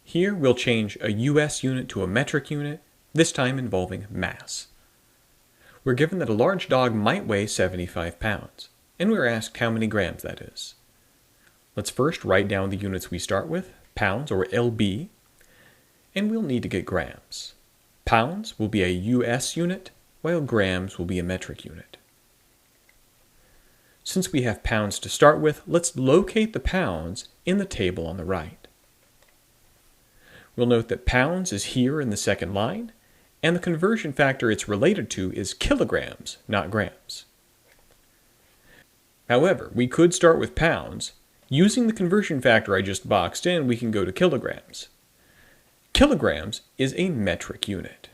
Here we'll change a US unit to a metric unit, this time involving mass. We're given that a large dog might weigh 75 pounds, and we're asked how many grams that is. Let's first write down the units we start with, pounds or lb, and we'll need to get grams. Pounds will be a US unit, while grams will be a metric unit. Since we have pounds to start with, let's locate the pounds in the table on the right. We'll note that pounds is here in the second line, and the conversion factor it's related to is kilograms, not grams. However, we could start with pounds. Using the conversion factor I just boxed in, we can go to kilograms. Kilograms is a metric unit.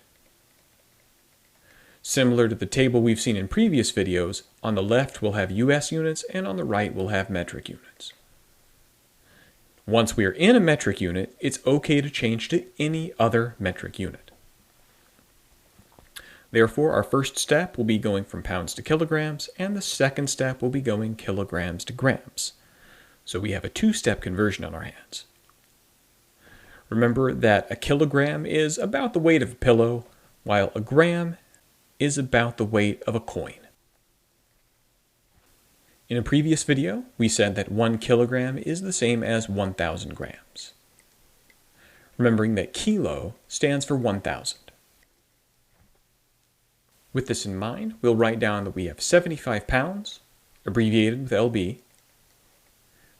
Similar to the table we've seen in previous videos, on the left we'll have US units and on the right we'll have metric units. Once we are in a metric unit, it's okay to change to any other metric unit. Therefore, our first step will be going from pounds to kilograms, and the second step will be going kilograms to grams. So we have a two-step conversion on our hands. Remember that a kilogram is about the weight of a pillow, while a gram is about the weight of a coin. In a previous video, we said that 1 kilogram is the same as 1,000 grams. Remembering that kilo stands for 1,000. With this in mind, we'll write down that we have 75 pounds, abbreviated with lb.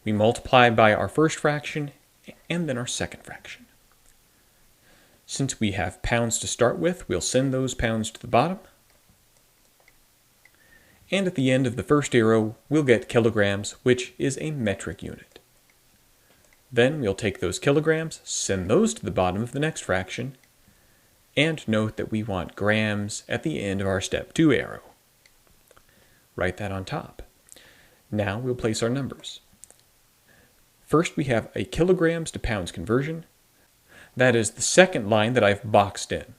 We multiply by our first fraction and then our second fraction. Since we have pounds to start with, we'll send those pounds to the bottom. And at the end of the first arrow, we'll get kilograms, which is a metric unit. Then we'll take those kilograms, send those to the bottom of the next fraction, and note that we want grams at the end of our step 2 arrow. Write that on top. Now we'll place our numbers. First we have a kilograms to pounds conversion. That is the second line that I've boxed in.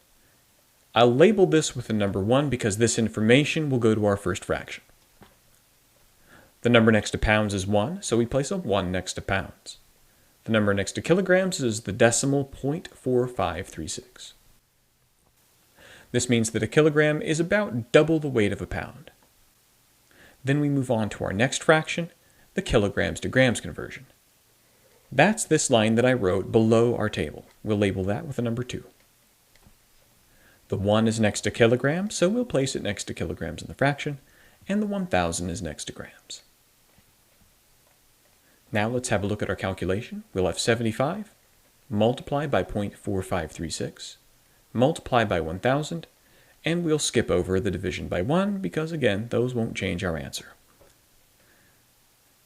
I'll label this with the number 1 because this information will go to our first fraction. The number next to pounds is 1, so we place a 1 next to pounds. The number next to kilograms is the decimal 0.4536. This means that a kilogram is about double the weight of a pound. Then we move on to our next fraction, the kilograms to grams conversion. That's this line that I wrote below our table. We'll label that with the number 2. The 1 is next to kilograms, so we'll place it next to kilograms in the fraction, and the 1,000 is next to grams. Now let's have a look at our calculation. We'll have 75 multiplied by 0.4536, multiplied by 1,000, and we'll skip over the division by 1 because, again, those won't change our answer.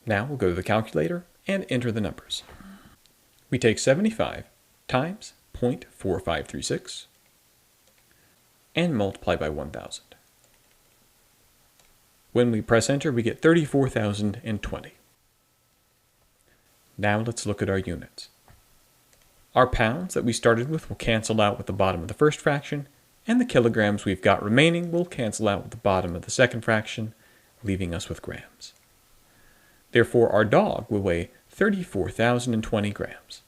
Now we'll go to the calculator and enter the numbers. We take 75 times 0.4536 and multiply by 1,000. When we press enter, we get 34,020. Now let's look at our units. Our pounds that we started with will cancel out with the bottom of the first fraction, and the kilograms we've got remaining will cancel out with the bottom of the second fraction, leaving us with grams. Therefore, our dog will weigh 34,020 grams.